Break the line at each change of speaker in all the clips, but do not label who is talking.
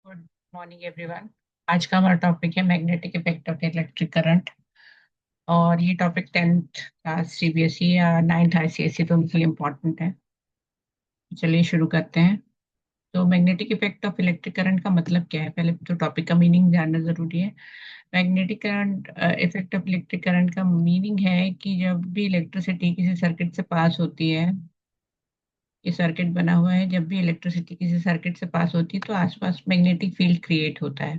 Good morning everyone. आज का हमारा टॉपिक है magnetic effect of electric current. और ये टॉपिक 10th क्लास सीबीएसई या 9th आईसीएसई दोनों के लिए इम्पोर्टेंट है। चलिए शुरू करते हैं। तो magnetic effect of electric current का मतलब क्या है, पहले तो टॉपिक का मीनिंग जानना जरूरी है। Magnetic current effect of electric current का मीनिंग है कि जब भी इलेक्ट्रिसिटी किसी सर्किट से पास होती है, ये सर्किट बना हुआ है, जब भी इलेक्ट्रिसिटी किसी सर्किट से पास होती है तो आसपास मैग्नेटिक फील्ड क्रिएट होता है।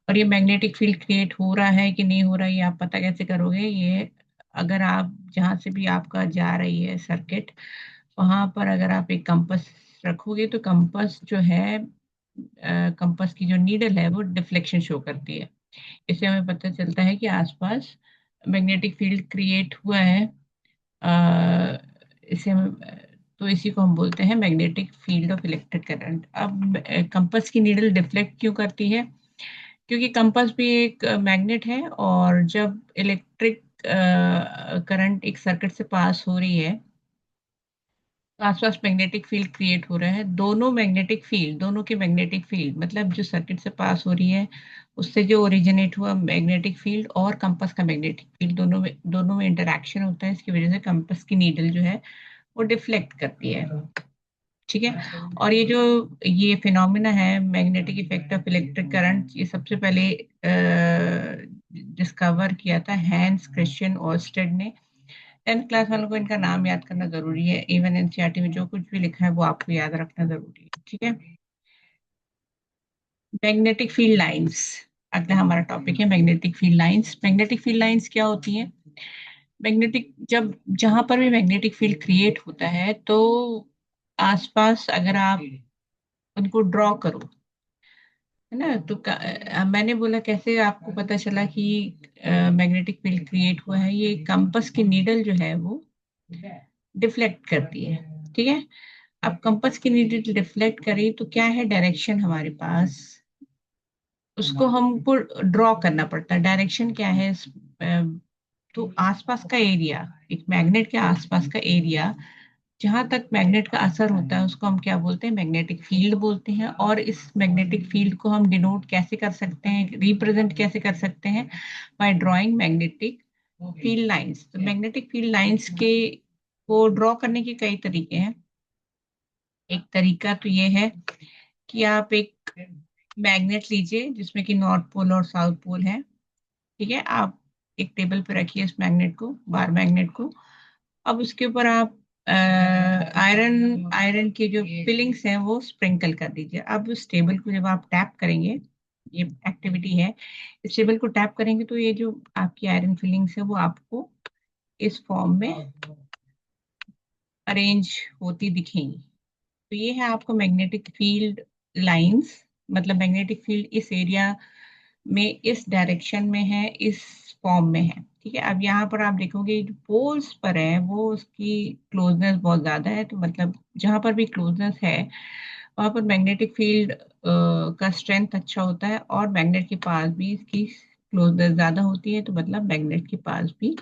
और ये मैग्नेटिक फील्ड क्रिएट हो रहा है कि नहीं हो रहा है, ये आप पता कैसे करोगे? ये अगर आप जहां से भी आपका जा रही है सर्किट, वहां पर अगर आप एक कंपास रखोगे तो कंपास जो है, कंपास की जो नीडल है वो डिफ्लेक्शन शो करती है। इससे हमें पता चलता है कि आसपास मैग्नेटिक फील्ड क्रिएट हुआ है। अ, इसे हम तो इसी को हम बोलते हैं magnetic field of electric current. अब कंपास की नीडल डिफ्लेक्ट क्यों करती है? क्योंकि कंपास भी एक मैग्नेट है, और जब इलेक्ट्रिक करंट एक सर्किट से पास हो रही है तो आसपास मैग्नेटिक फील्ड क्रिएट हो रहा है। दोनों मैग्नेटिक फील्ड, दोनों के मैग्नेटिक फील्ड मतलब जो सर्किट से पास हो रही है उससे जो ओरिजिनेट हुआ मैग्नेटिक फील्ड और कंपास का मैग्नेटिक फील्ड, दोनों में इंटरेक्शन होता है। इसकी वजह से कंपास की नीडल जो है वो डिफ्लेक्ट करती है। ठीक है। और ये फिनोमिना है magnetic effect of electric current, ये सबसे पहले डिस्कवर किया था हैंस क्रिश्चियन ओर्स्टेड ने। 10th क्लास वालों को इनका नाम याद करना जरूरी है। इवन एनसीईआरटी में जो कुछ भी लिखा है वो आपको याद रखना जरूरी है। ठीक है। मैग्नेटिक फील्ड लाइंस अगला हमारा टॉपिक है। Magnetic field lines, magnetic field lines क्या होती हैं? मैग्नेटिक जब जहां पर भी मैग्नेटिक फील्ड क्रिएट होता है तो आसपास अगर आप उनको ड्रॉ करो, है ना, तो मैंने बोला कैसे आपको पता चला कि मैग्नेटिक फील्ड क्रिएट हुआ है? ये कंपास की नीडल जो है वो डिफ्लेक्ट करती है। ठीक है। अब कंपास की नीडल डिफ्लेक्ट करी तो क्या है डायरेक्शन हमारे पास, उसको हमको ड्रॉ करना पड़ता है। डायरेक्शन क्या है तो आसपास का एरिया, एक मैग्नेट के आसपास का एरिया जहां तक मैग्नेट का असर होता है उसको हम क्या बोलते हैं? मैग्नेटिक फील्ड बोलते हैं। और इस मैग्नेटिक फील्ड को हम डिनोट कैसे कर सकते हैं, रिप्रेजेंट कैसे कर सकते हैं? By drawing magnetic field lines. तो मैग्नेटिक फील्ड लाइंस के को ड्रॉ करने के कई तरीके हैं। एक तरीका तो ये है कि आप एक मैग्नेट लीजिए जिसमें कि नॉर्थ पोल और साउथ पोल है। ठीक है। आप एक टेबल पे रखिए इस मैग्नेट को, बार मैग्नेट को। अब उसके ऊपर आप आयरन आयरन के जो फिलिंग्स हैं वो स्प्रिंकल कर दीजिए। अब उस टेबल को जब आप टैप करेंगे, ये एक्टिविटी है, इस टेबल को टैप करेंगे तो ये जो आपकी आयरन फिलिंग्स है वो आपको इस फॉर्म में अरेंज होती दिखेंगी। तो ये है आपको मैग्नेटिक फील्ड लाइंस। मतलब मैग्नेटिक फील्ड इस एरिया में, इस डायरेक्शन में है, इस फॉर्म में है। ठीक है। अब यहाँ पर आप देखोगे जो पोल्स पर है वो उसकी क्लोजनेस बहुत ज्यादा है, तो मतलब जहां पर भी क्लोजनेस है वहां पर मैग्नेटिक फील्ड का स्ट्रेंथ अच्छा होता है, और मैग्नेट के पास भी इसकी क्लोजनेस ज्यादा होती है, तो मतलब मैग्नेट के पास भी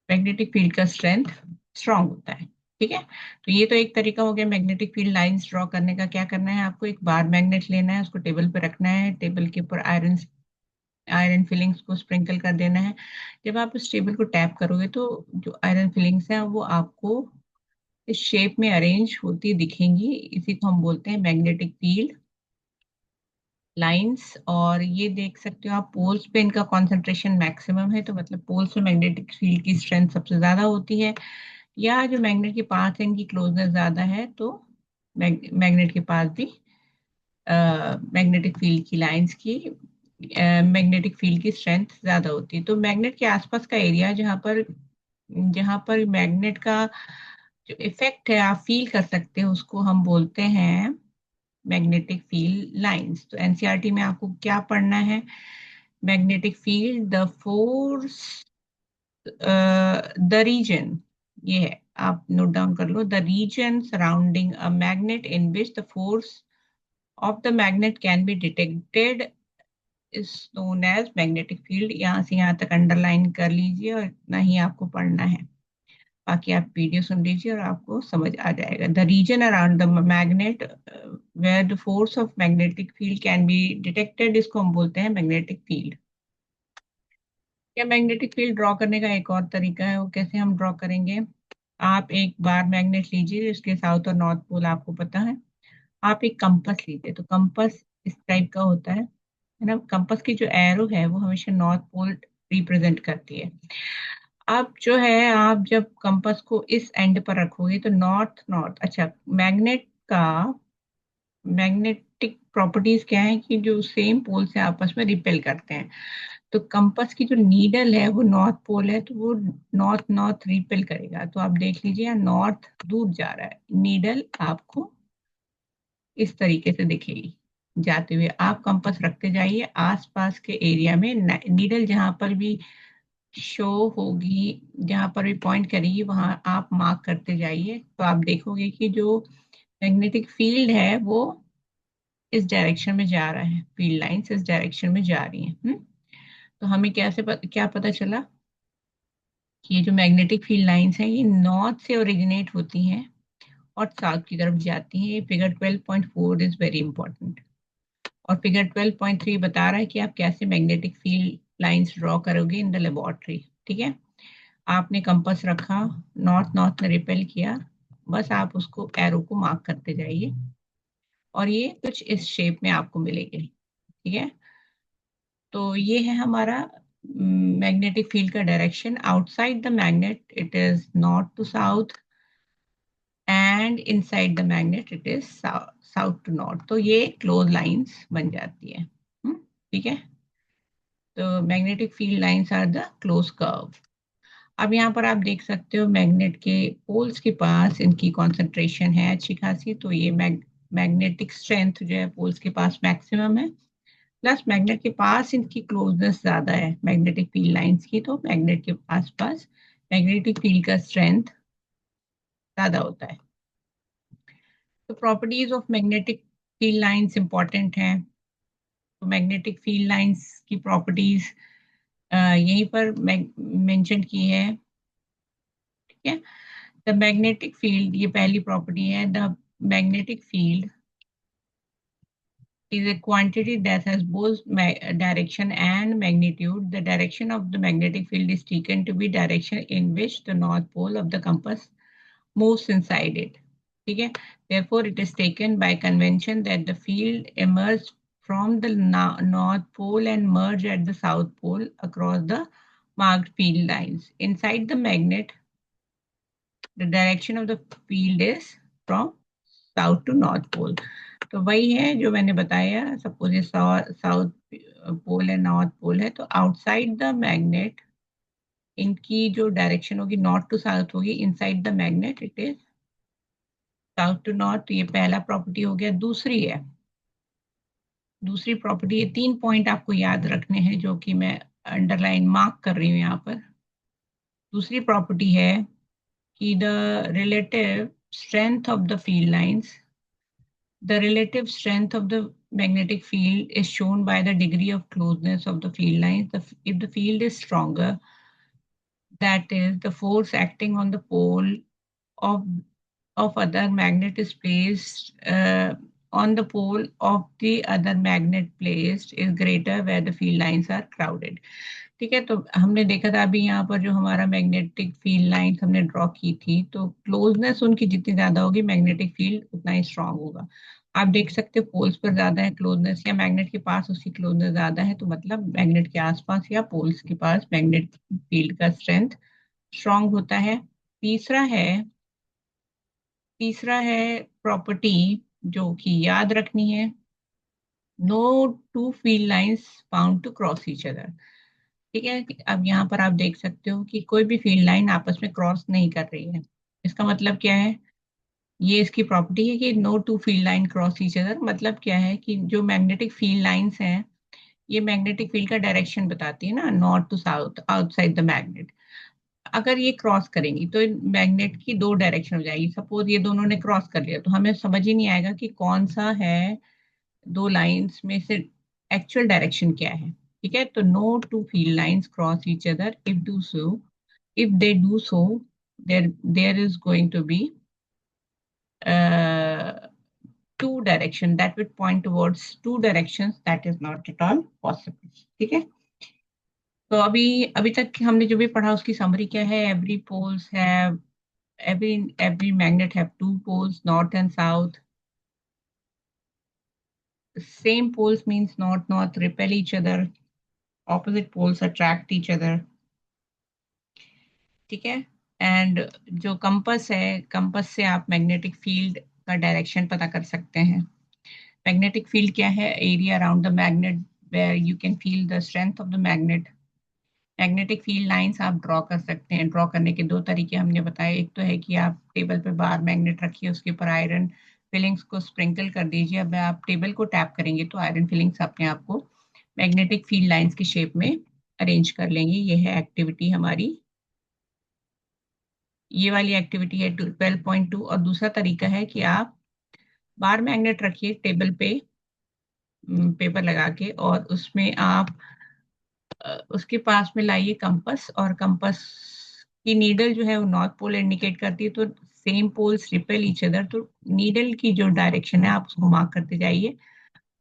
मैग्नेटिक फील्ड का स्ट्रेंथ स्ट्रांग होता है। ठीक है। तो ये तो एक तरीका हो गया मैग्नेटिक फील्ड लाइंस ड्रॉ करने का। क्या करना है आपको? एक बार मैग्नेट लेना है, उसको टेबल पे रखना है, टेबल के ऊपर आयरन आयरन फिलिंग्स को स्प्रिंकल कर देना है। जब आप उस टेबल को टैप करोगे तो जो आयरन फिलिंग्स हैं वो आपको इस शेप में अरेंज होती दिखेंगी। इसी को हम बोलते हैं मैग्नेटिक फील्ड लाइंस। और ये देख सकते हो आप, पोल्स पे इनका कॉन्सेंट्रेशन मैक्सिमम है, तो मतलब पोल्स में मैग्नेटिक फील्ड की स्ट्रेंथ सबसे ज्यादा होती है। या जो मैग्नेट के पास है इनकी क्लोजनेस ज्यादा है, तो मैग्नेट के पास भी मैग्नेटिक फील्ड की लाइंस की मैग्नेटिक फील्ड की स्ट्रेंथ ज्यादा होती है। तो मैग्नेट के आसपास का एरिया जहां पर मैग्नेट का जो इफेक्ट है आप फील कर सकते हो उसको हम बोलते हैं मैग्नेटिक फील्ड लाइंस। तो एनसीईआरटी में आपको क्या पढ़ना है? Magnetic field, the force, the region, ये है, आप नोट डाउन कर लो। The region surrounding a magnet in which the force of the magnet can be detected is known as magnetic field. यहाँ से यहाँ तक अंडरलाइन कर लीजिए और इतना ही आपको पढ़ना है। बाकी आप वीडियो सुन लीजिए और आपको समझ आ जाएगा। The region around the magnet where the force of magnetic field can be detected, इसको हम बोलते हैं मैग्नेटिक फील्ड। या मैग्नेटिक फील्ड ड्रॉ करने का एक और तरीका है, वो कैसे हम ड्रॉ करेंगे। आप एक बार मैग्नेट लीजिए, इसके साउथ और नॉर्थ पोल आपको पता है। आप एक कंपास लीजिए, तो कंपास इस टाइप का होता है ना। कंपास की जो एरो है वो हमेशा नॉर्थ पोल रिप्रेजेंट करती है। अब जो है, आप जब कंपास को इस एंड पर रखोगे तो नॉर्थ नॉर्थ, अच्छा, मैग्नेट का मैग्नेटिक प्रॉपर्टीज क्या है कि जो सेम पोल से आपस में रिपेल करते हैं। तो कंपास की जो नीडल है वो नॉर्थ पोल है, तो वो नॉर्थ नॉर्थ रिपेल करेगा। तो आप देख लीजिए, नॉर्थ दूर जा रहा है, नीडल आपको इस तरीके से दिखेगी जाते हुए। आप कंपास रखते जाइए आसपास के एरिया में, नीडल जहां पर भी शो होगी, जहां पर भी पॉइंट करेगी, वहां आप मार्क करते जाइए। तो आप देखोगे कि जो मैग्नेटिक फील्ड है वो इस डायरेक्शन में जा रहा है, फील्ड लाइंस इस डायरेक्शन में जा रही हैं। तो हमें क्या पता चला कि ये जो मैग्नेटिक फील्ड लाइंस हैं ये नॉर्थ से ओरिजिनेट होती हैं और साउथ की तरफ जाती हैं। ये फिगर 12.4 इज वेरी इंपॉर्टेंट। और फिगर 12.3 बता रहा है कि आप कैसे मैग्नेटिक फील्ड लाइंस ड्रॉ करोगे इन द लेबोरेटरी। ठीक है, आपने कंपास रखा, नॉर्थ नॉर्थ में रिपेल किया, बस आप उसको एरो को मार्क करते जाइए और ये कुछ इस शेप में आपको मिलेगी। ठीक है, तो ये है हमारा मैग्नेटिक फील्ड का direction. Outside the magnet it is north to south, and inside the magnet it is south to north. तो ये क्लोज लाइंस बन जाती है। ठीक है, तो magnetic field lines are the close curve. अब यहाँ पर आप देख सकते हो मैग्नेट के पोल्स के पास इनकी कॉन्सेंट्रेशन है अच्छी खासी। तो ये मैग्नेटिक स्ट्रेंथ जो है पोल्स के पास मैक्सिमम है, प्लस मैग्नेट के पास इनकी क्लोजनेस ज्यादा है मैग्नेटिक फील्ड लाइंस की। तो मैग्नेट के आसपास मैग्नेटिक फील्ड का स्ट्रेंथ ज्यादा होता है। तो properties of magnetic field lines important हैं। तो मैग्नेटिक फील्ड लाइंस की प्रॉपर्टीज यहीं पर मेंशन की है। ठीक है, द मैग्नेटिक फील्ड, ये पहली प्रॉपर्टी है, the magnetic field is a quantity that has both direction and magnitude. The direction of the magnetic field is taken to be direction in which the north pole of the compass moves inside it. ठीक है, therefore it is taken by convention that the field emerges from the north pole and merge at the south pole across the marked field lines. Inside the magnet, the direction of the field is from south to north pole. तो वही है जो मैंने बताया, suppose ये south pole है, north pole है, तो आउटसाइड द मैग्नेट इनकी जो डायरेक्शन होगी नॉर्थ टू साउथ होगी, inside the magnet it is south to north. तो ये पहला प्रॉपर्टी हो गया। दूसरी प्रॉपर्टी, ये 3 पॉइंट आपको याद रखने हैं जो कि मैं अंडरलाइन मार्क कर रही हूँ यहाँ पर। दूसरी प्रॉपर्टी है कि the relative strength of the field lines, the relative strength of the magnetic field is shown by the degree of closeness of the field lines. If the field is stronger, that is, the force acting on the pole of other magnet is placed on the pole of the other magnet placed is greater where the field lines are crowded. ठीक है, तो हमने देखा था अभी यहाँ पर जो हमारा मैग्नेटिक फील्ड लाइंस हमने ड्रॉ की थी, तो क्लोजनेस उनकी जितनी ज्यादा होगी मैग्नेटिक फील्ड उतना ही स्ट्रांग होगा। आप देख सकते हो पोल्स पर ज्यादा है क्लोजनेस, या मैग्नेट के पास उसकी क्लोजनेस ज्यादा है, तो मतलब मैग्नेट के आसपास या पोल्स के पास मैग्नेट फील्ड का स्ट्रेंथ स्ट्रांग होता है। तीसरा है तीसरा है प्रॉपर्टी जो कि याद रखनी है, no two field lines found to cross each other. ठीक है, अब यहाँ पर आप देख सकते हो कि कोई भी फील्ड लाइन आपस में क्रॉस नहीं कर रही है। इसका मतलब क्या है, ये इसकी प्रॉपर्टी है कि no two field line cross each other. मतलब क्या है कि जो मैग्नेटिक फील्ड लाइंस हैं ये मैग्नेटिक फील्ड का डायरेक्शन बताती है ना, north to south outside the magnet. अगर ये क्रॉस करेंगी तो मैग्नेट की दो डायरेक्शन हो जाएगी। सपोज ये दोनों ने क्रॉस कर लिया तो हमें समझ ही नहीं आएगा कि कौन सा है दो लाइंस में से एक्चुअल डायरेक्शन क्या है। ठीक है, तो no two field lines cross each other if they do so, there is going to be uh, two direction, that would point towards two directions, that is not at all possible. ठीक है, तो अभी अभी तक हमने जो भी पढ़ा उसकी समरी क्या है? Every poles have every magnet have two poles, north and south. Same poles means north repel each other, opposite poles attract each other. ठीक है, एंड जो कंपास है, कंपास से आप मैग्नेटिक फील्ड का डायरेक्शन पता कर सकते हैं. मैग्नेटिक फील्ड क्या है? Area around the magnet where you can feel the strength of the magnet. Magnetic field lines आप ड्रॉ कर सकते हैं. ड्रॉ करने के दो तरीके हमने बताए. एक तो है कि आप टेबल पे बार मैग्नेट रखिए, उसके ऊपर आयरन फिलिंग्स को स्प्रिंकल कर दीजिए. अब आप टेबल को टैप करेंगे तो आयरन फिलिंग्स अपने आप को मैग्नेटिक फील्ड लाइंस की शेप में अरेंज कर लेंगे. ये है एक्टिविटी हमारी, ये वाली एक्टिविटी है 12.2. और दूसरा तरीका है कि आप बार मैग्नेट रखिए टेबल पे पेपर लगा के, और उसमें आप उसके पास में लाइए कंपास, और कंपास की नीडल जो है वो नॉर्थ पोल इंडिकेट करती है. तो same poles repel each other, तो नीडल की जो डायरेक्शन है आप उसको मार्क करते जाइए,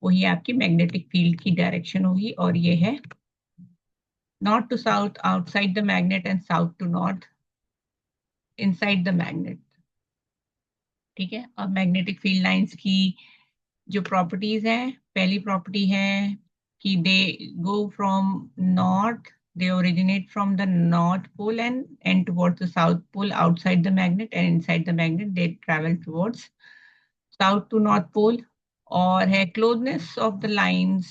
वही आपकी मैग्नेटिक फील्ड की डायरेक्शन होगी. और ये है north to south outside the magnet and south to north inside the magnet. ठीक है, अब मैग्नेटिक फील्ड लाइंस की जो प्रॉपर्टीज हैं, पहली प्रॉपर्टी है कि they go from north, they originate from the north pole and end towards the south pole outside the magnet, and inside the magnet they travel towards south to north pole. और है closeness of the lines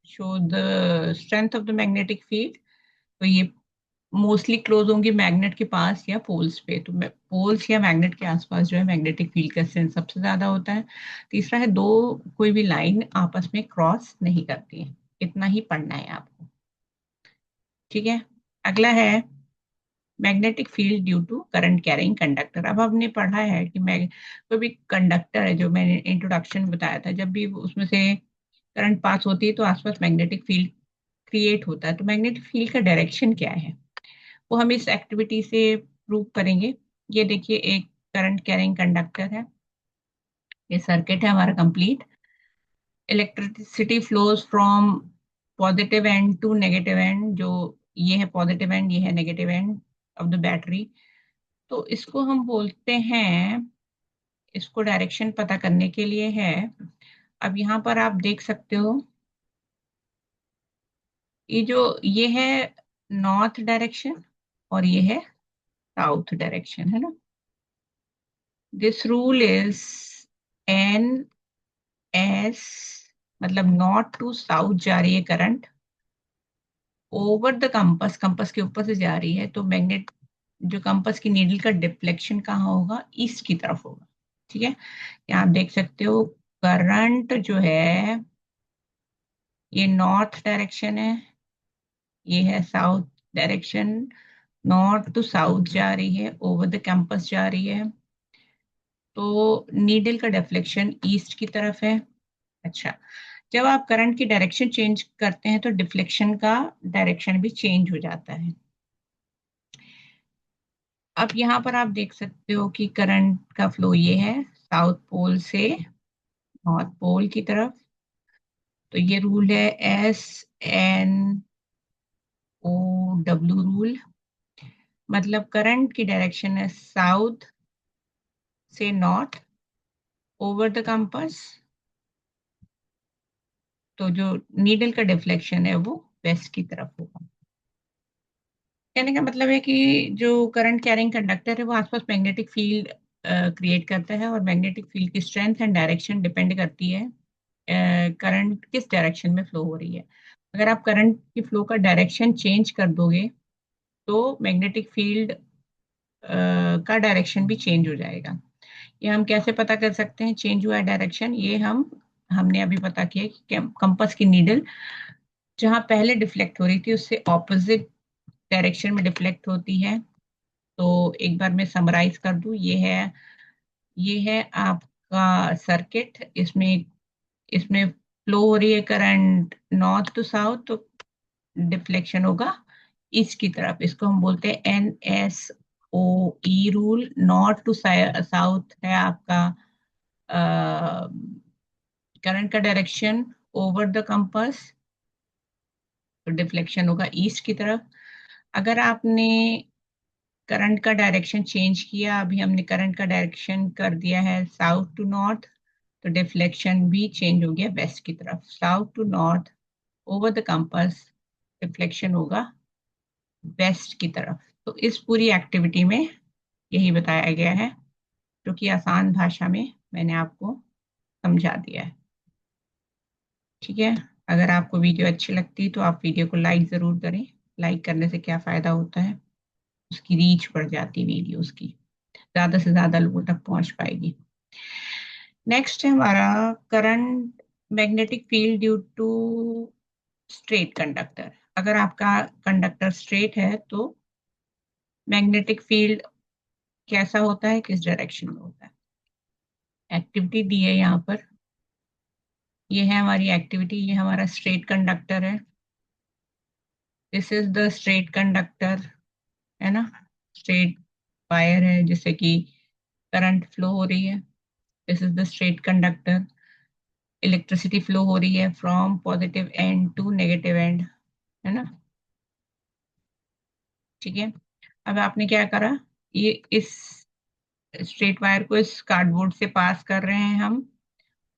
show the strength of the magnetic field. तो ये mostly close होंगी magnet के पास या poles पे. तो poles या मैग्नेट के आसपास जो है मैग्नेटिक फील्ड का स्ट्रेंथ सबसे ज्यादा होता है. तीसरा है दो कोई भी लाइन आपस में क्रॉस नहीं करती है. इतना ही पढ़ना है आपको. ठीक है, अगला है magnetic field due to current carrying conductor. अब हमने पढ़ा है कि कोई भी कंडक्टर है, जो मैंने इंट्रोडक्शन में बताया था, जब भी उसमें से करंट पास होती है तो आसपास मैग्नेटिक फील्ड क्रिएट होता है. तो मैग्नेटिक फील्ड का डायरेक्शन क्या है वो हम इस एक्टिविटी से प्रूव करेंगे. ये देखिए, एक करंट कैरिंग कंडक्टर है, ये सर्किट है हमारा complete. Electricity flows from positive end to negative end. जो ये है पॉजिटिव एंड, ये है negative end of the battery. तो इसको हम बोलते हैं, इसको डायरेक्शन पता करने के लिए है. अब यहाँ पर आप देख सकते हो, ये है नॉर्थ डायरेक्शन और ये है साउथ डायरेक्शन, है ना. This rule is an S, मतलब नॉर्थ टू साउथ जा रही है current over the compass, compass के ऊपर से जा रही है. तो मैग्नेट जो कंपास की नीडल का डिफ्लेक्शन कहाँ होगा? ईस्ट की तरफ होगा. ठीक है, यहाँ आप देख सकते हो करंट जो है ये नॉर्थ डायरेक्शन है, ये है south direction. North to south जा रही है, ओवर द कैंपस जा रही है, तो नीडल का डिफ्लेक्शन ईस्ट की तरफ है. अच्छा, जब आप करंट की डायरेक्शन चेंज करते हैं तो डिफ्लेक्शन का डायरेक्शन भी चेंज हो जाता है. अब यहाँ पर आप देख सकते हो कि करंट का फ्लो ये है साउथ पोल से नॉर्थ पोल की तरफ. तो ये रूल है SNOW रूल. मतलब करंट की डायरेक्शन है साउथ से नॉर्थ ओवर द कंपास, तो जो नीडल का डिफ्लेक्शन है वो वेस्ट की तरफ होगा. कहने का मतलब है कि जो करंट कैरिंग कंडक्टर है वो आसपास मैग्नेटिक फील्ड क्रिएट करता है, और मैग्नेटिक फील्ड की स्ट्रेंथ एंड डायरेक्शन डिपेंड करती है करंट किस डायरेक्शन में फ्लो हो रही है. अगर आप करंट की फ्लो का डायरेक्शन चेंज कर दोगे तो मैग्नेटिक फील्ड का डायरेक्शन भी चेंज हो जाएगा. ये हम कैसे पता कर सकते हैं चेंज हुआ है डायरेक्शन? ये हमने अभी पता किया कि कंपास की नीडल जहां पहले डिफ्लेक्ट हो रही थी उससे ऑपोजिट डायरेक्शन में डिफ्लेक्ट होती है. तो एक बार मैं समराइज कर दूं, ये है आपका सर्किट. इसमें इसमें फ्लो हो रही है करंट नॉर्थ टू साउथ, तो डिफ्लेक्शन होगा ईस्ट की तरफ. इसको हम बोलते हैं NSOE rule. North to south है आपका करंट का डायरेक्शन ओवर द कंपास, तो डिफ्लेक्शन होगा ईस्ट की तरफ। अगर आपने करंट का डायरेक्शन चेंज किया, अभी हमने करंट का डायरेक्शन कर दिया है साउथ टू नॉर्थ, तो डिफ्लेक्शन भी चेंज हो गया वेस्ट की तरफ। South to north over the compass, deflection होगा वेस्ट की तरफ। तो इस पूरी एक्टिविटी में यही बताया गया है, जो कि आसान भाषा में मैंने आपको समझा दिया है। ठीक है, अगर आपको वीडियो अच्छी लगती तो आप वीडियो को लाइक जरूर करें। लाइक करने से क्या फायदा होता है, उसकी रीच बढ़ जाती है, वीडियो उसकी ज्यादा से ज्यादा लोगों तक पहुंच पाएगी। नेक्स्ट है हमारा current magnetic field due to straight conductor. अगर आपका कंडक्टर स्ट्रेट है तो मैग्नेटिक फील्ड कैसा होता है, किस डायरेक्शन में होता है। एक्टिविटी दी है यहाँ पर, ये है हमारी एक्टिविटी। ये हमारा स्ट्रेट कंडक्टर है, this is the straight conductor, है ना। स्ट्रेट वायर है जिससे कि करंट फ्लो हो रही है। This is the straight conductor. Electricity flow हो रही है from positive end to negative end, है ना। ठीक है, अब आपने क्या करा, ये इस स्ट्रेट वायर को इस कार्डबोर्ड से पास कर रहे हैं हम।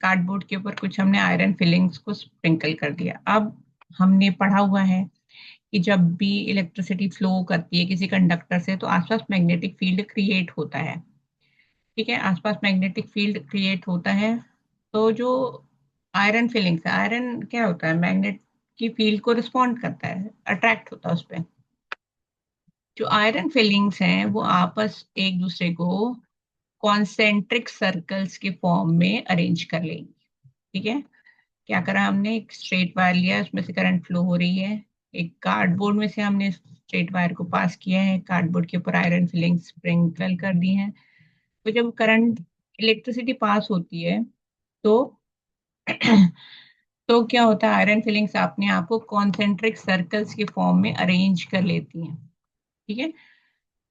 कार्डबोर्ड के ऊपर कुछ हमने आयरन फिलिंग्स को स्प्रिंकल कर दिया। अब हमने पढ़ा हुआ है कि जब भी इलेक्ट्रिसिटी फ्लो करती है किसी कंडक्टर से तो आसपास मैग्नेटिक फील्ड क्रिएट होता है। ठीक है, आसपास मैग्नेटिक फील्ड क्रिएट होता है। तो जो आयरन फिलिंग्स है, आयरन क्या होता है, मैग्नेट की फील्ड को रिस्पॉन्ड करता है, अट्रैक्ट होता है उस पर। जो आयरन फिलिंग्स हैं वो आपस एक दूसरे को कॉन्सेंट्रिक सर्कल्स के फॉर्म में अरेंज कर लेंगी। ठीक है, क्या करा हमने, एक स्ट्रेट वायर लिया, उसमें से करंट फ्लो हो रही है। एक कार्डबोर्ड में से हमने स्ट्रेट वायर को पास किया है, कार्डबोर्ड के ऊपर आयरन फिलिंग स्प्रिंकल कर दी है। तो जब करंट इलेक्ट्रिसिटी पास होती है तो तो क्या होता है, आयरन फिलिंग्स अपने आप को कॉन्सेंट्रिक सर्कल्स के फॉर्म में अरेंज कर लेती हैं। ठीक है,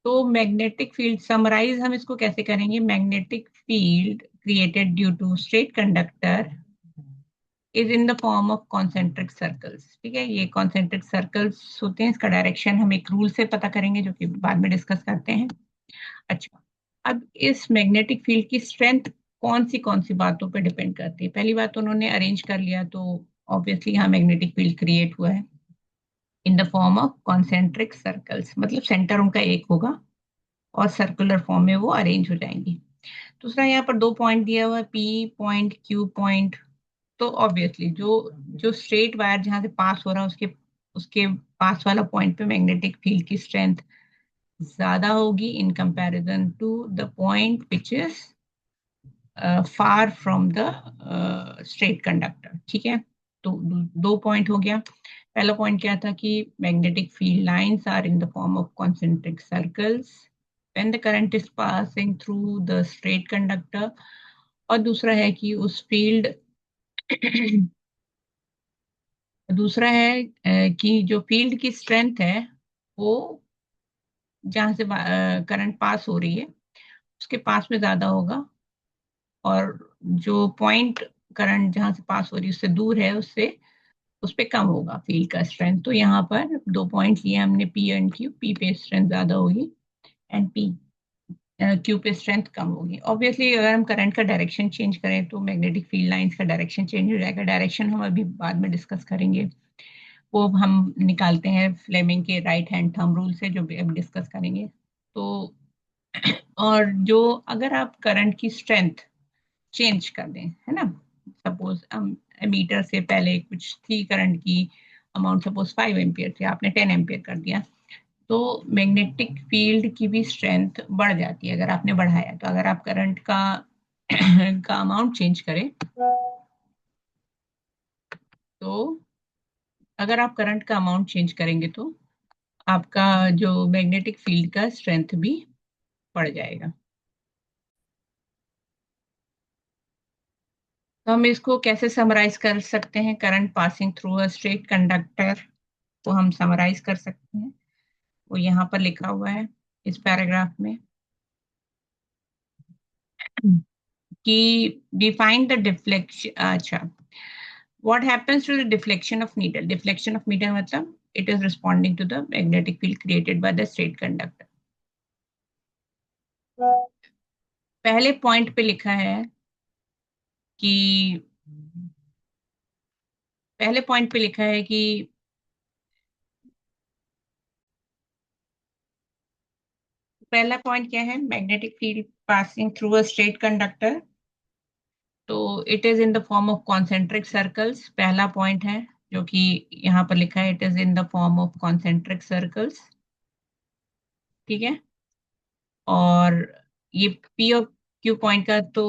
तो मैग्नेटिक फील्ड समराइज हम इसको कैसे करेंगे, magnetic field created due to straight conductor is in the form of concentric circles. ठीक है, ये कॉन्सेंट्रिक सर्कल्स होते हैं, इसका डायरेक्शन हम एक रूल से पता करेंगे जो कि बाद में डिस्कस करते हैं। अच्छा, अब इस मैग्नेटिक फील्ड की स्ट्रेंथ कौन सी बातों पर डिपेंड करती है। पहली बात तो उन्होंने अरेंज कर लिया, तो ऑब्वियसली यहाँ मैग्नेटिक फील्ड क्रिएट हुआ है इन the form of concentric circles, मतलब सेंटर उनका एक होगा और सर्कुलर फॉर्म में वो अरेंज हो जाएंगी। दूसरा, यहाँ पर दो पॉइंट दिया हुआ है, पी पॉइंट, क्यू पॉइंट। तो ऑब्वियसली जो जो स्ट्रेट वायर जहां से पास हो रहा है उसके उसके पास वाला पॉइंट पे मैग्नेटिक फील्ड की स्ट्रेंथ ज्यादा होगी in comparison to the point which is far from the straight conductor. ठीक है, तो दो पॉइंट हो गया। पहला पॉइंट क्या था कि magnetic field lines are in the form of concentric circles when the current is passing through the straight conductor. और दूसरा है कि उस फील्ड दूसरा है कि जो फील्ड की स्ट्रेंथ है वो जहां से करंट पास हो रही है उसके पास में ज्यादा होगा, और जो पॉइंट करंट जहां से पास हो रही है उससे दूर है, उससे उस पे कम होगा फील्ड का स्ट्रेंथ। तो यहाँ पर दो पॉइंट लिए हमने, पी एंड क्यू। पी पे स्ट्रेंथ ज्यादा होगी एंड पी क्यू पे स्ट्रेंथ कम होगी। ऑब्वियसली अगर हम करंट का डायरेक्शन चेंज करें तो मैग्नेटिक फील्ड लाइंस का डायरेक्शन चेंज हो जाएगा। डायरेक्शन हम अभी बाद में डिस्कस करेंगे, वो हम निकालते हैं फ्लेमिंग के राइट हैंड थंब रूल से, जो भी अब डिस्कस करेंगे। तो और जो अगर आप करंट की स्ट्रेंथ चेंज कर दें, है ना, सपोज हम एमीटर से पहले कुछ थी करंट की अमाउंट, सपोज 5 एम्पियर थी, आपने 10 एम्पियर कर दिया, तो मैग्नेटिक फील्ड की भी स्ट्रेंथ बढ़ जाती है अगर आपने बढ़ाया। तो अगर आप करंट का का अमाउंट चेंज करें, तो अगर आप करंट का अमाउंट चेंज करेंगे तो आपका जो मैग्नेटिक फील्ड का स्ट्रेंथ भी बढ़ जाएगा। तो हम इसको कैसे समराइज कर सकते हैं, current passing through a straight conductor को हम समराइज कर सकते हैं। वो यहाँ पर लिखा हुआ है इस पैराग्राफ में। कि we find the deflection. अच्छा, what happens to the deflection of needle? Deflection of needle मतलब it is responding to the magnetic field created by the straight conductor. पहले पॉइंट पे लिखा है कि पहले पॉइंट पे लिखा है कि पहला पॉइंट क्या है, magnetic field passing through a straight conductor, तो it is in the form of concentric circles, पहला पॉइंट है जो कि यहाँ पर लिखा है, it is in the form of concentric circles. ठीक है, और ये पी और क्यू पॉइंट का तो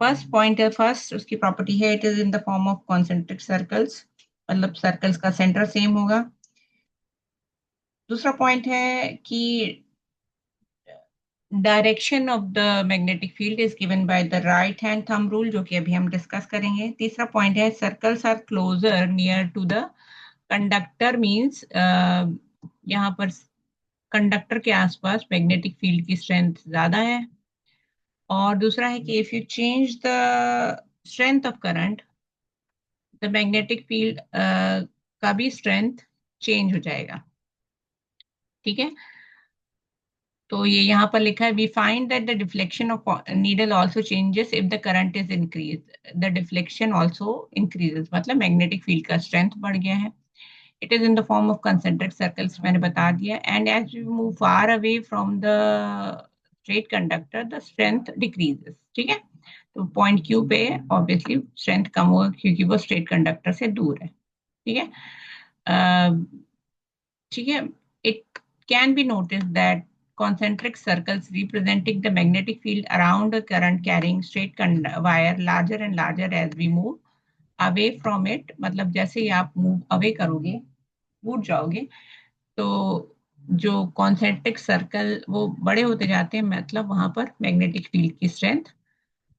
फर्स्ट पॉइंट है, फर्स्ट उसकी प्रॉपर्टी है, it is in the form of concentric circles, मतलब सर्कल्स का सेंटर सेम होगा। दूसरा पॉइंट है कि direction of the magnetic field is given by the right hand thumb rule, जो कि अभी हम डिस्कस करेंगे। तीसरा पॉइंट है circles are closer near to the conductor, means यहाँ पर कंडक्टर के आसपास मैग्नेटिक फील्ड की स्ट्रेंथ ज्यादा है। और दूसरा है कि if you change the strength of current, the magnetic field का भी स्ट्रेंथ चेंज हो जाएगा। ठीक है, तो ये यहाँ पर लिखा है, we find that the deflection of needle also changes if the current is increase, the deflection also increases, मतलब मैग्नेटिक फील्ड का स्ट्रेंथ बढ़ गया है। It is in the form of concentric circles, मैंने बता दिया। And as we move far away from the straight conductor the strength decreases. ठीक है, तो पॉइंट क्यू पे ऑब्वियसली स्ट्रेंथ कम होगा क्योंकि वो स्ट्रेट कंडक्टर से दूर है। ठीक है, ठीक है, it can be noticed that concentric circles representing the magnetic field around a current carrying straight wire larger and larger as we move away from it, मतलब जैसे ही आप मूव अवे करोगे, दूर जाओगे, तो जो कॉन्सेंट्रिक सर्कल वो बड़े होते जाते हैं, मतलब वहां पर मैग्नेटिक फील्ड की स्ट्रेंथ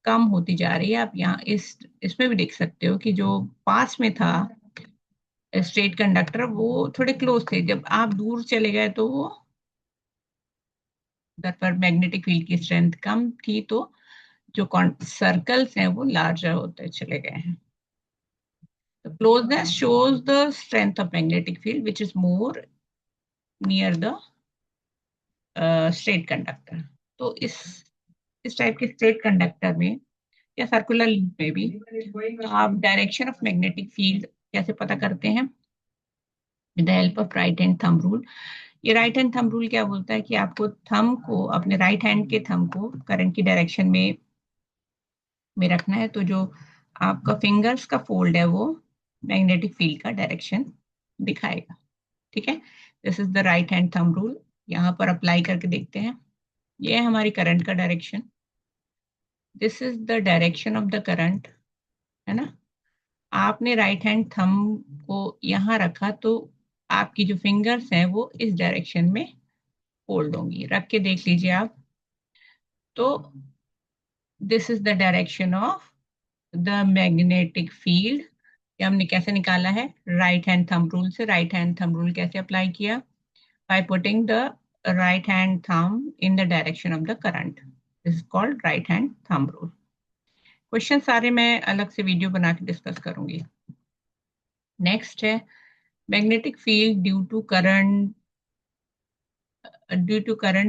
कम होती जा रही है। आप यहाँ इसमें भी देख सकते हो कि जो पास में था स्ट्रेट कंडक्टर वो थोड़े क्लोज थे, जब आप दूर चले गए तो वो उधर पर मैग्नेटिक फील्ड की स्ट्रेंथ कम थी, तो जो सर्कल्स हैं वो लार्जर होते चले गए हैं। The closeness shows the strength of magnetic field which is more near the straight conductor. तो इस टाइप के स्ट्रेट कंडक्टर में या सर्कुलर लूप में भी आप डायरेक्शन ऑफ मैग्नेटिक फील्ड कैसे पता करते हैं, with the help of right hand thumb rule. ये राइट हैंड थंब रूल क्या बोलता है कि आपको थंब को, अपने राइट हैंड के थंब को करंट की डायरेक्शन में रखना है, तो जो आपका फिंगर्स का फोल्ड है वो मैग्नेटिक फील्ड का डायरेक्शन दिखाएगा। ठीक है, this is the right hand thumb rule. यहाँ पर अप्लाई करके देखते हैं, ये है हमारी करंट का direction, this is the direction of the current, है ना। आपने राइट हैंड थंब को यहाँ रखा तो आपकी जो फिंगर्स हैं वो इस डायरेक्शन में फोल्ड होंगी, रख के देख लीजिए आप। तो this is the direction of the magnetic field. ये हमने कैसे निकाला है, राइट हैंड थंब रूल से। राइट हैंड थंब रूल कैसे अप्लाई किया, by putting the right hand thumb in the direction of the current, this is called right hand thumb rule. Question सारे मैं अलग से वीडियो बना के डिस्कस करूंगी। नेक्स्ट है magnetic field due to current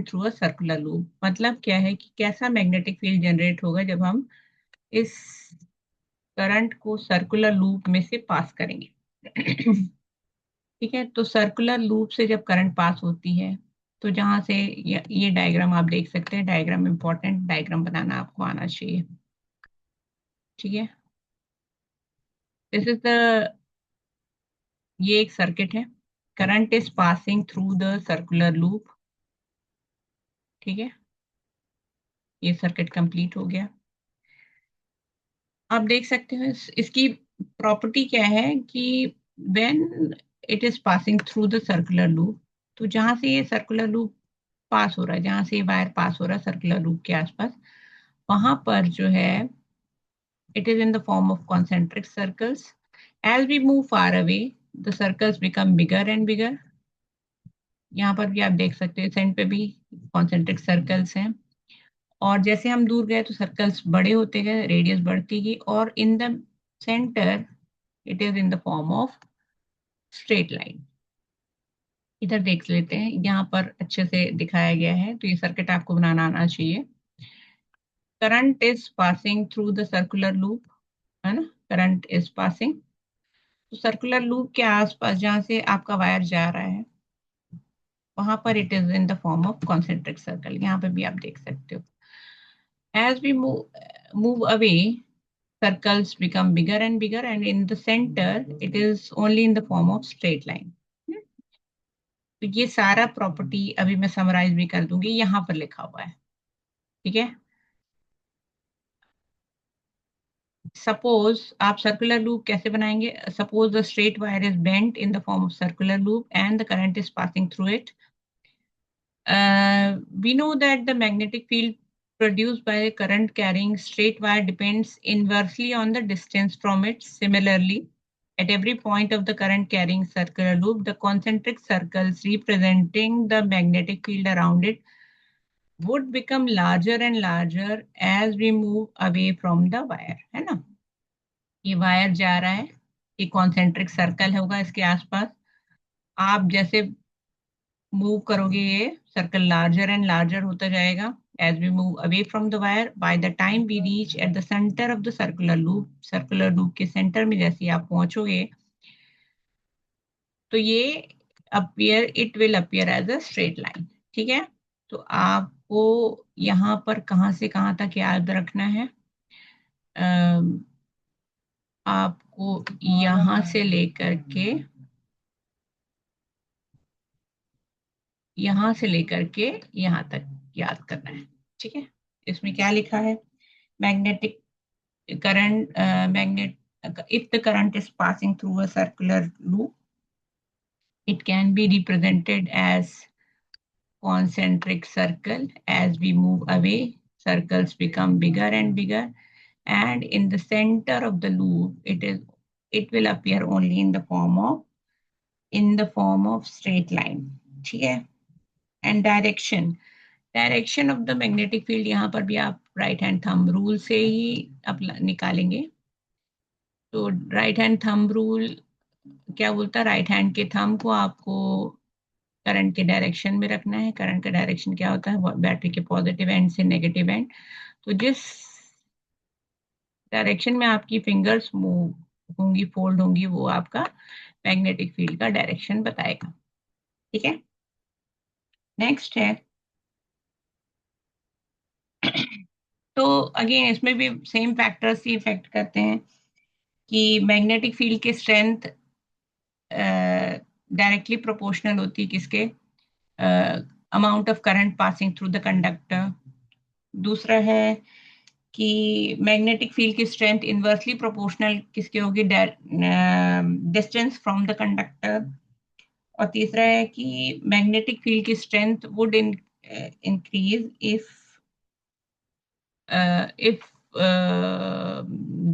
through a circular loop, मतलब क्या है कि कैसा मैग्नेटिक फील्ड जनरेट होगा जब हम इस करंट को सर्कुलर लूप में से पास करेंगे। ठीक है, तो सर्कुलर लूप से जब करंट पास होती है, तो जहां से ये डायग्राम आप देख सकते हैं, डायग्राम इंपॉर्टेंट, डायग्राम बनाना आपको आना चाहिए। ठीक है, दिस इज द, ये एक सर्किट है, current is passing through the circular loop. ठीक है, ये सर्किट कंप्लीट हो गया। आप देख सकते हो इसकी प्रॉपर्टी क्या है कि when it is passing through the circular loop, तो जहां से ये सर्कुलर लूप पास हो रहा है, जहां से ये वायर पास हो रहा है सर्कुलर लूप के आसपास, वहां पर जो है it is in the form of concentric circles. As we move far away, the circles become bigger and bigger. यहाँ पर भी आप देख सकते हैं, सेंटर पे भी concentric circles हैं, और जैसे हम दूर गए तो सर्कल्स बड़े होते गए, रेडियस बढ़ती गई, और in the centre it is in the form of straight line. इधर देख लेते हैं, यहाँ पर अच्छे से दिखाया गया है, तो ये सर्किट आपको बनाना आना चाहिए। Current is passing through the circular loop, है ना, करंट इज पासिंग, तो सर्कुलर लूप के आसपास जहाँ से आपका वायर जा रहा है वहां पर it is in the form of concentric circle. यहाँ पे भी आप देख सकते हो, as we move away circles become bigger and bigger, and in the center it is only in the form of straight line। तो ये सारा प्रॉपर्टी अभी मैं समराइज भी कर दूंगी, यहाँ पर लिखा हुआ है, ठीक है। सपोज आप सर्कुलर लूप कैसे बनाएंगे, suppose the straight wire is bent in the form of circular loop and the current is passing through it. We know that the magnetic field produced by a current carrying straight wire depends inversely on the distance from it. Similarly, at every point of the current carrying circular loop, the concentric circles representing the magnetic field around it would become larger and larger as we move away from the wire, है ना। ये wire जा रहा है, ये concentric circle होगा इसके आसपास, आप जैसे मूव करोगे ये सर्कल लार्जर एंड लार्जर होता जाएगा as we move away from the wire। By the time we reach at the center of the circular loop के सेंटर में जैसे ही आप पहुंचोगे तो ये it will appear as a straight line, ठीक है। तो आपको यहाँ पर कहाँ से कहाँ तक याद रखना है, आपको यहाँ से लेकर के यहाँ तक याद करना है, ठीक है। इसमें क्या लिखा है, magnetic current magnet if the current is passing through a circular loop, it can be represented as concentric circle. As we move away, circles become bigger and bigger, and in the center of the loop it will appear only in the form of straight line, ठीक है। and direction of the magnetic field, यहाँ पर भी आप right hand thumb rule से ही निकालेंगे। तो right hand thumb rule क्या बोलता है, राइट हैंड के थंब को आपको करंट के डायरेक्शन में रखना है। करंट का डायरेक्शन क्या होता है, बैटरी के पॉजिटिव एंड से नेगेटिव एंड, तो जिस डायरेक्शन में आपकी फिंगर्स मूव होंगी, फोल्ड होंगी, वो आपका मैग्नेटिक फील्ड का डायरेक्शन बताएगा, ठीक है। नेक्स्ट है, तो अगेन इसमें भी सेम फैक्टर्स ही इफेक्ट करते हैं कि मैग्नेटिक फील्ड की स्ट्रेंथ डायरेक्टली प्रोपोर्शनल होती है किसके, amount of current passing through the conductor. दूसरा है कि मैग्नेटिक फील्ड की स्ट्रेंथ इनवर्सली प्रोपोर्शनल किसके होगी, डिस्टेंस फ्रॉम द कंडक्टर। और तीसरा है कि मैग्नेटिक फील्ड की strength would increase if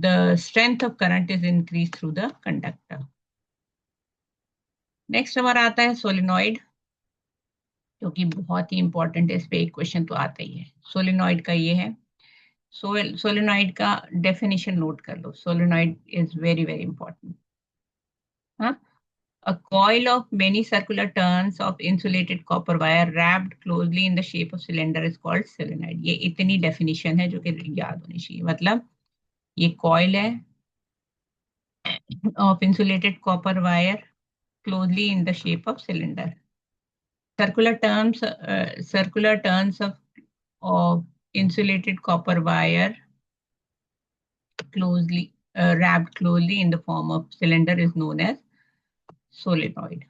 the strength of current is increased through the conductor। Next हमारा आता है सोलिनॉइड, जो कि बहुत ही इंपॉर्टेंट है, इस पे एक क्वेश्चन तो आता ही है। सोलिनॉइड का ये है, सोलिनॉइड का डेफिनेशन नोट कर लो, solenoid is very very important. हाँ, a coil of many circular turns of insulated copper wire wrapped closely in the shape of cylinder is called solenoid। ये इतनी डेफिनेशन है जो कि याद होनी चाहिए। मतलब ये कॉइल है of insulated copper wire closely in the shape of cylinder। Circular turns of insulated copper wire closely wrapped closely in the form of cylinder is known as solenoid।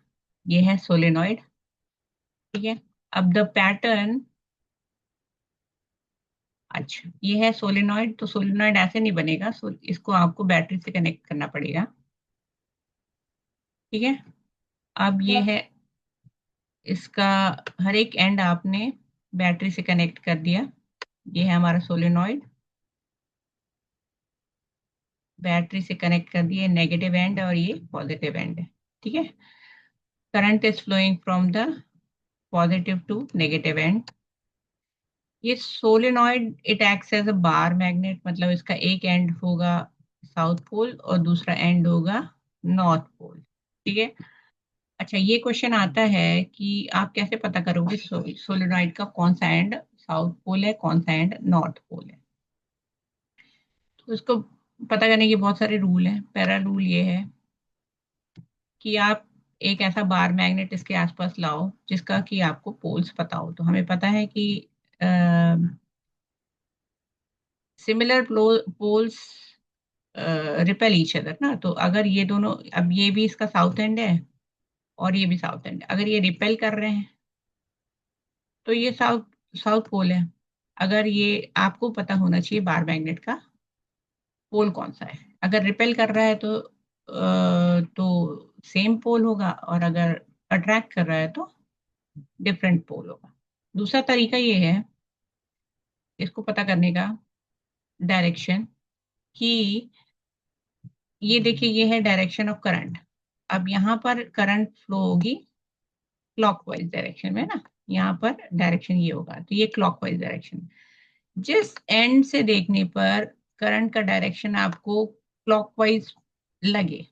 ये है solenoid, ठीक है। अब द पैटर्न, अच्छा ये है solenoid, तो solenoid ऐसे नहीं बनेगा, इसको आपको बैटरी से कनेक्ट करना पड़ेगा, ठीक है। अब ये है इसका हर एक एंड आपने बैटरी से कनेक्ट कर दिया, ये है हमारा सोलिनॉइड, बैटरी से कनेक्ट कर दिए नेगेटिव एंड और ये पॉजिटिव एंड है, ठीक है। Current is flowing from the positive to negative end. ये solenoid it acts as a bar magnet, मतलब इसका एक एंड होगा साउथ पोल और दूसरा एंड होगा नॉर्थ पोल। ठीक है। अच्छा, ये क्वेश्चन आता है कि आप कैसे पता करोगे सोलेनॉइड का कौन सा एंड साउथ पोल है, कौन सा एंड नॉर्थ पोल है। तो इसको पता करने के बहुत सारे रूल हैं। पहला रूल ये है कि आप एक ऐसा बार मैग्नेट इसके आसपास लाओ जिसका कि आपको पोल्स पता हो। तो हमें पता है कि similar poles repel each other ना। तो अगर ये दोनों, अब ये भी इसका साउथ एंड है और ये भी साउथ एंड है, अगर ये रिपेल कर रहे हैं तो ये साउथ साउथ पोल है। अगर ये आपको पता होना चाहिए बार मैग्नेट का पोल कौन सा है। अगर रिपेल कर रहा है तो सेम पोल होगा, और अगर अट्रैक्ट कर रहा है तो डिफरेंट पोल होगा। दूसरा तरीका ये है इसको पता करने का, डायरेक्शन, कि ये देखिए ये है डायरेक्शन ऑफ करंट। अब यहाँ पर करंट फ्लो होगी क्लॉकवाइज डायरेक्शन में ना, यहाँ पर डायरेक्शन ये होगा, तो ये क्लॉकवाइज डायरेक्शन। जिस एंड से देखने पर करंट का डायरेक्शन आपको क्लॉकवाइज लगे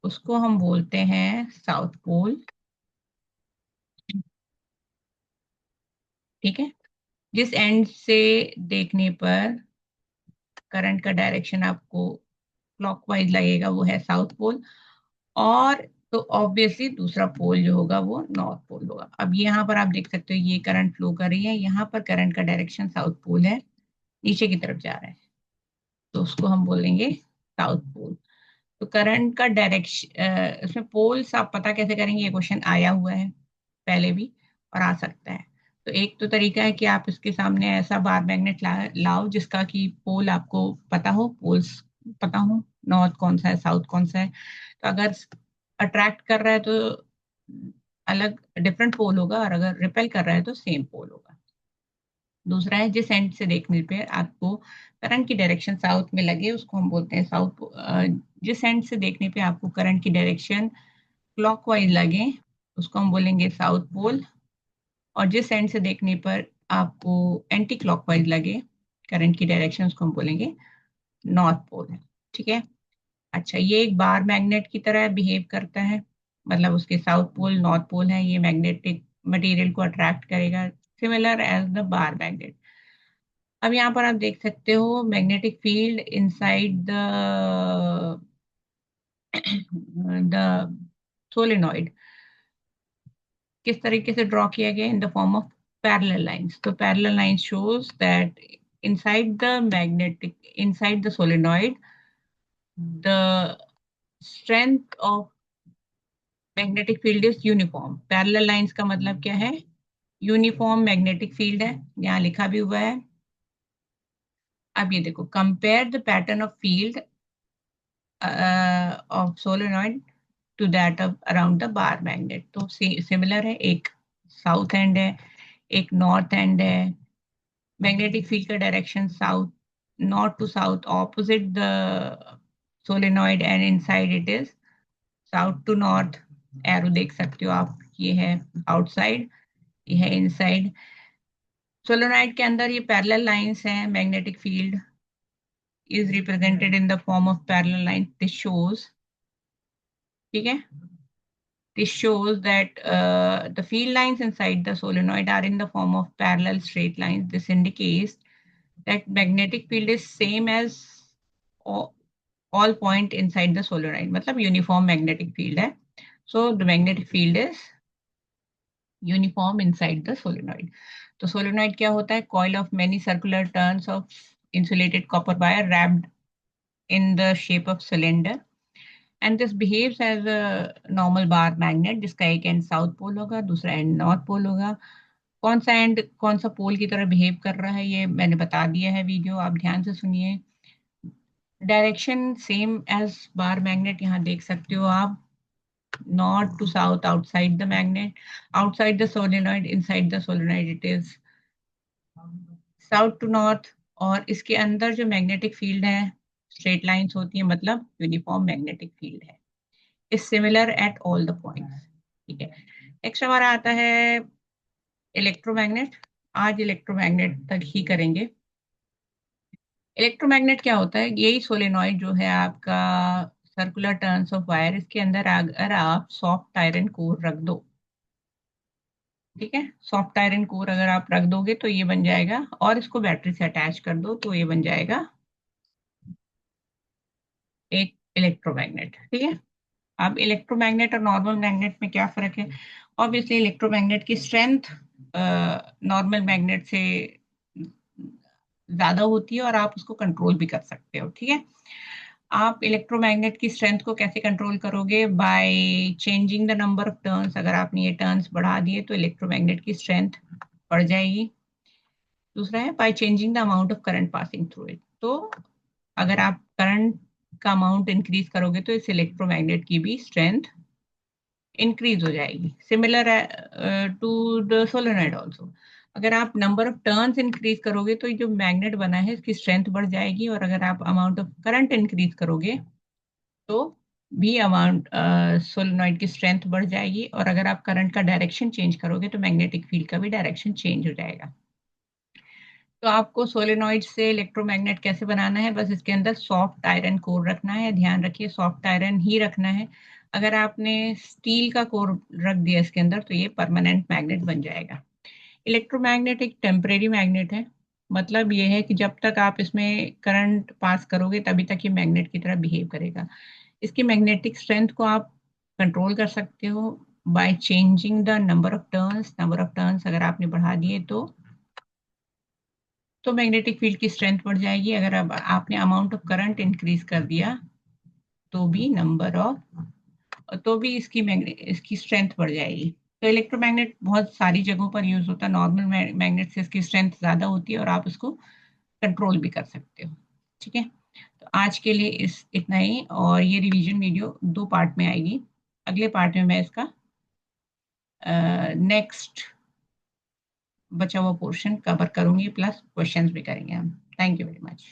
उसको हम बोलते हैं साउथ पोल। ठीक है। जिस एंड से देखने पर करंट का डायरेक्शन आपको क्लॉकवाइज लगेगा वो है साउथ पोल। और तो ऑब्वियसली दूसरा पोल जो होगा वो नॉर्थ पोल होगा। अब यहाँ पर आप देख सकते हो ये करंट फ्लो कर रही है, यहाँ पर करंट का डायरेक्शन साउथ पोल है, नीचे की तरफ जा रहा है, तो उसको हम बोलेंगे साउथ पोल। तो करंट का डायरेक्शन, इसमें पोल्स आप पता कैसे करेंगे, ये क्वेश्चन आया हुआ है पहले भी और आ सकता है। तो एक तो तरीका है कि आप इसके सामने ऐसा बार मैग्नेट लाओ जिसका कि पोल आपको पता हो, पोल्स पता हो, नॉर्थ कौन सा है साउथ कौन सा है। तो अगर अट्रैक्ट कर रहा है तो अलग डिफरेंट पोल होगा, और अगर रिपेल कर रहा है तो सेम पोल होगा। दूसरा है जिस एंड से देखने पे आपको करंट की डायरेक्शन साउथ में लगे उसको हम बोलते हैं जिस एंड से देखने पे आपको करंट की डायरेक्शन क्लॉकवाइज लगे उसको हम बोलेंगे साउथ पोल। और जिस एंड से देखने पर आपको एंटी क्लॉकवाइज लगे करंट की डायरेक्शन उसको हम बोलेंगे नॉर्थ पोल। ठीक है। अच्छा, ये एक बार मैग्नेट की तरह बिहेव करता है, मतलब उसके साउथ पोल नॉर्थ पोल है, ये मैग्नेटिक मटेरियल को अट्रैक्ट करेगा, similar as the bar magnet. अब यहाँ पर आप देख सकते हो magnetic field inside the the solenoid किस तरीके से ड्रॉ किया गया, in the form of parallel lines. तो parallel lines shows that inside the magnetic inside the solenoid the strength of magnetic field is uniform. Parallel lines का मतलब क्या है, यूनिफॉर्म मैग्नेटिक फील्ड है, यहाँ लिखा भी हुआ है। अब ये देखो, compare the pattern of field of solenoid to that of around the bar magnet. तो सिमिलर है, एक साउथ एंड है एक नॉर्थ एंड है। मैग्नेटिक फील्ड का direction south, north to south opposite the solenoid, and inside it is south to north. Arrow देख सकते हो आप, ये है आउटसाइड, ये है इनसाइड। सोलेनॉइड के अंदर ये पैरेलल लाइंस हैं, magnetic field is represented in the form of parallel lines. This shows, ठीक है, this shows that the field lines inside the solenoid are in the form of parallel straight lines. This indicates that magnetic field is same as all, all point inside the solenoid, मतलब uniform magnetic field है। So the magnetic field is uniform inside the solenoid. तो solenoid क्या होता है, coil of many circular turns of insulated copper wire wrapped in the shape of cylinder, and this behaves as a normal bar magnet जिसका एक and south pole होगा दूसरा and north pole होगा। कौन सा एंड कौन सा पोल की तरह बिहेव कर रहा है ये मैंने बता दिया है, वीडियो आप ध्यान से सुनिए। Direction same as bar magnet, यहाँ देख सकते हो आप, north to south outside the magnet, outside the solenoid, inside the solenoid it is south to north. और इसके अंदर जो मैग्नेटिक फील्ड है स्ट्रेट लाइंस होती है, मतलब यूनिफॉर्म मैग्नेटिक फील्ड है, is similar at all the points. ठीक है। नेक्स्ट हमारा आता है इलेक्ट्रोमैग्नेट। आज इलेक्ट्रोमैग्नेट तक ही करेंगे। इलेक्ट्रोमैग्नेट क्या होता है? यही सोलेनॉइड जो है आपका सर्कुलर टर्न्स ऑफ वायर, इसके अंदर अगर आप सॉफ्ट आयरन कोर रख दो, ठीक है, सॉफ्ट आयरन कोर अगर आप रख दोगे तो ये बन जाएगा, और इसको बैटरी से अटैच कर दो तो ये बन जाएगा एक इलेक्ट्रोमैग्नेट। ठीक है। अब इलेक्ट्रोमैग्नेट और नॉर्मल मैग्नेट में क्या फर्क है? ऑब्वियसली इलेक्ट्रोमैग्नेट की स्ट्रेंथ नॉर्मल मैग्नेट से ज्यादा होती है और आप उसको कंट्रोल भी कर सकते हो। ठीक है। आप इलेक्ट्रोमैग्नेट की स्ट्रेंथ को कैसे कंट्रोल करोगे? By changing the number of turns. अगर आपने ये टर्न्स बढ़ा दिए तो इलेक्ट्रोमैग्नेट की स्ट्रेंथ बढ़ जाएगी। दूसरा है by changing the amount of current passing through it. तो अगर आप करंट का अमाउंट इंक्रीज करोगे तो इस इलेक्ट्रोमैग्नेट की भी स्ट्रेंथ इंक्रीज हो जाएगी। Similar to the solenoid also. अगर आप नंबर ऑफ टर्न्स इंक्रीज करोगे तो ये जो मैग्नेट बना है इसकी स्ट्रेंथ बढ़ जाएगी, और अगर आप अमाउंट ऑफ करंट इंक्रीज करोगे तो भी अमाउंट सोलेनोइड की स्ट्रेंथ बढ़ जाएगी, और अगर आप करंट का डायरेक्शन चेंज करोगे तो मैग्नेटिक फील्ड का भी डायरेक्शन चेंज हो जाएगा। तो आपको सोलेनोइड से इलेक्ट्रोमैग्नेट कैसे बनाना है? बस इसके अंदर सॉफ्ट आयरन कोर रखना है। ध्यान रखिए सॉफ्ट आयरन ही रखना है। अगर आपने स्टील का कोर रख दिया इसके अंदर तो ये परमानेंट मैग्नेट बन जाएगा। इलेक्ट्रोमैग्नेट एक टेम्परेरी मैग्नेट है। मतलब ये है कि जब तक आप इसमें करंट पास करोगे तभी तक ये मैग्नेट की तरह बिहेव करेगा। इसकी मैग्नेटिक स्ट्रेंथ को आप कंट्रोल कर सकते हो by changing the number of turns. Number of turns अगर आपने बढ़ा दिए तो मैग्नेटिक फील्ड की स्ट्रेंथ बढ़ जाएगी। अगर अब आपने अमाउंट ऑफ करंट इंक्रीज कर दिया तो भी नंबर ऑफ तो भी इसकी स्ट्रेंथ बढ़ जाएगी। तो इलेक्ट्रोमैग्नेट बहुत सारी जगहों पर यूज होता है। नॉर्मल मैग्नेट से इसकी स्ट्रेंथ ज्यादा होती है और आप उसको कंट्रोल भी कर सकते हो। ठीक है। तो आज के लिए इस इतना ही, और ये रिवीजन वीडियो 2 पार्ट में आएगी। अगले पार्ट में मैं इसका नेक्स्ट बचा हुआ पोर्शन कवर करूंगी, प्लस क्वेश्चंस भी करेंगे हम। Thank you very much.